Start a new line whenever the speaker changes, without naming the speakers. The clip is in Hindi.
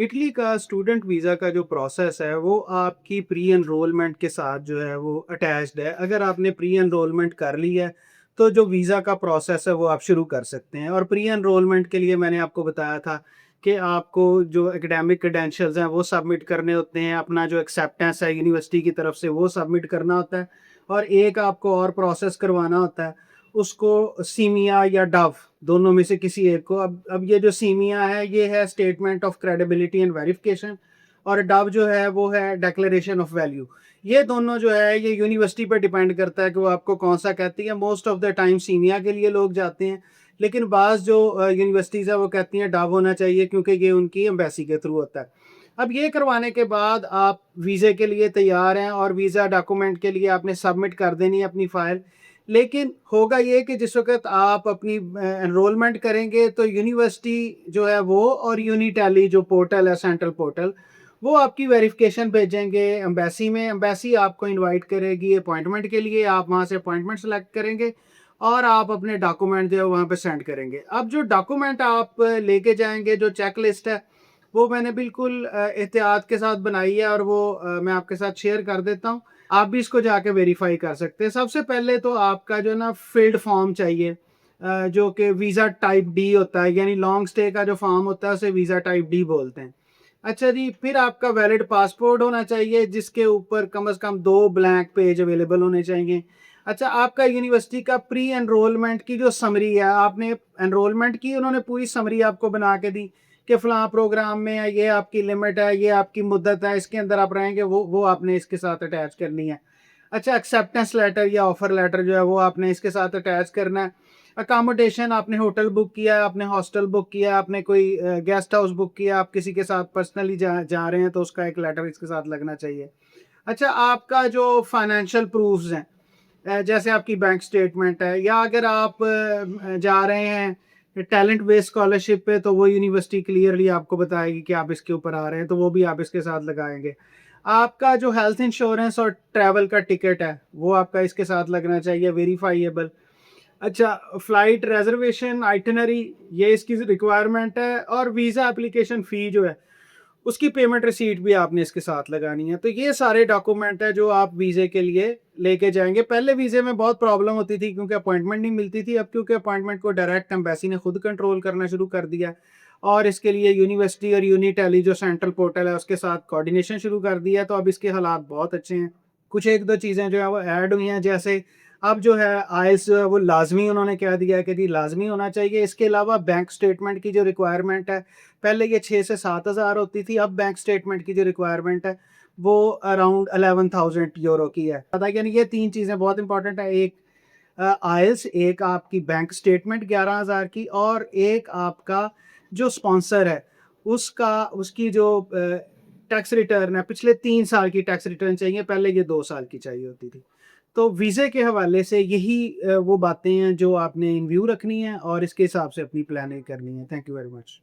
इटली का स्टूडेंट वीज़ा का जो प्रोसेस है वो आपकी प्री एनरोलमेंट के साथ जो है वो अटैच्ड है। अगर आपने प्री एनरोलमेंट कर ली है तो जो वीज़ा का प्रोसेस है वो आप शुरू कर सकते हैं। और प्री एनरोलमेंट के लिए मैंने आपको बताया था कि आपको जो एकेडमिक क्रेडेंशियल्स हैं वो सबमिट करने होते हैं, अपना जो एक्सेप्टेंस है यूनिवर्सिटी की तरफ से वो सबमिट करना होता है। और एक आपको और प्रोसेस करवाना होता है, उसको सीमिया या डव दोनों में से किसी एक को। अब ये जो सीमिया है ये है statement of credibility and verification, और डव जो है वो है डिक्लेरेशन ऑफ वैल्यू। ये दोनों जो है ये यूनिवर्सिटी पे डिपेंड करता है कि वो आपको कौन सा कहती है। Most of the time simia के लिए लोग जाते हैं, लेकिन बाज़ जो यूनिवर्सिटीज़ है वो कहती हैं डव होना चाहिए, क्योंकि ये उनकी एम्बेसी के थ्रू होता है। अब ये करवाने के बाद आप वीज़े के लिए तैयार हैं, और वीज़ा डॉक्यूमेंट के लिए आपने सबमिट कर देनी है अपनी फ़ाइल। लेकिन होगा ये कि जिस वक़्त आप अपनी एनरोलमेंट करेंगे तो यूनिवर्सिटी जो है वो और यूनिटैली जो पोर्टल है, सेंट्रल पोर्टल, वो आपकी वेरिफ़िकेशन भेजेंगे एम्बेसी में। एम्बेसी आपको इनवाइट करेगी अपॉइंटमेंट के लिए, आप वहाँ से अपॉइंटमेंट सेलेक्ट करेंगे और आप अपने डॉक्यूमेंट जो है वहाँ पे सेंड करेंगे। अब जो डॉक्यूमेंट आप लेके जाएँगे, जो चेक लिस्ट है, वो मैंने बिल्कुल एहतियात के साथ बनाई है, और वो मैं आपके साथ शेयर कर देता हूँ। आप भी इसको जाके वेरीफाई कर सकते हैं। सबसे पहले तो आपका जो ना फ़िल्ड फॉर्म चाहिए, जो कि वीज़ा टाइप डी होता है, यानी लॉन्ग स्टे का जो फॉर्म होता है उसे वीज़ा टाइप डी बोलते हैं। अच्छा जी, फिर आपका वैलिड पासपोर्ट होना चाहिए जिसके ऊपर कम से कम 2 ब्लैंक पेज अवेलेबल होने चाहिए। अच्छा, आपका यूनिवर्सिटी का प्री एनरोलमेंट की जो समरी है, आपने एनरोलमेंट की, उन्होंने पूरी समरी आपको बना के दी कि फ़लाँ प्रोग्राम में है, ये आपकी लिमिट है, ये आपकी मुद्दत है, इसके अंदर आप रहेंगे, वो आपने इसके साथ अटैच करनी है। अच्छा, एक्सेप्टेंस लेटर या ऑफ़र लेटर जो है वो आपने इसके साथ अटैच करना है। अकोमोडेशन, आपने होटल बुक किया है, आपने हॉस्टल बुक किया है, आपने कोई गेस्ट हाउस बुक किया, आप किसी के साथ पर्सनली जा जा रहे हैं तो उसका एक लेटर इसके साथ लगना चाहिए। अच्छा, आपका जो फाइनेंशियल प्रूफ्स हैं, जैसे आपकी बैंक स्टेटमेंट है, या अगर आप जा रहे हैं टैलेंट बेस्ड स्कॉलरशिप पे तो वो यूनिवर्सिटी क्लियरली आपको बताएगी कि आप इसके ऊपर आ रहे हैं, तो वो भी आप इसके साथ लगाएंगे। आपका जो हेल्थ इंश्योरेंस और ट्रैवल का टिकट है वो आपका इसके साथ लगना चाहिए, वेरीफाइएबल। अच्छा, फ्लाइट रिजर्वेशन आइटिनरी, ये इसकी रिक्वायरमेंट है। और वीज़ा एप्लीकेशन फ़ी जो है उसकी पेमेंट रिसीट भी आपने इसके साथ लगानी है। तो ये सारे डॉक्यूमेंट हैं जो आप वीज़े के लिए लेके जाएँगे। पहले वीज़े में बहुत प्रॉब्लम होती थी क्योंकि अपॉइंटमेंट नहीं मिलती थी। अब क्योंकि अपॉइंटमेंट को डायरेक्ट एम्बेसी ने खुद कंट्रोल करना शुरू कर दिया है, और इसके लिए यूनिवर्सिटी और यूनिटेली जो सेंट्रल पोर्टल है उसके साथ कोऑर्डिनेशन शुरू कर दिया है, तो अब इसके हालात बहुत अच्छे हैं। कुछ 1-2 चीज़ें जो है वो ऐड हुई हैं, जैसे अब जो है आईएलटीएस जो है वो लाज़मी उन्होंने कह दिया है कि जी लाज़मी होना चाहिए। इसके अलावा बैंक स्टेटमेंट की जो रिक्वायरमेंट है, पहले ये 6 से 7,000 होती थी, अब बैंक स्टेटमेंट की जो रिक्वायरमेंट है वो अराउंड 11,000 यूरो की है। पता है, यानी ये 3 चीज़ें बहुत इंपॉर्टेंट है। एक आईएलटीएस, एक आपकी बैंक स्टेटमेंट 11,000 की, और एक आपका जो स्पॉन्सर है उसका उसकी जो टैक्स रिटर्न है, पिछले 3 साल की टैक्स रिटर्न चाहिए, पहले ये 2 साल की चाहिए होती थी। तो वीज़े के हवाले से यही वो बातें हैं जो आपने इन व्यू रखनी है और इसके हिसाब से अपनी प्लानिंग करनी है। Thank you very much.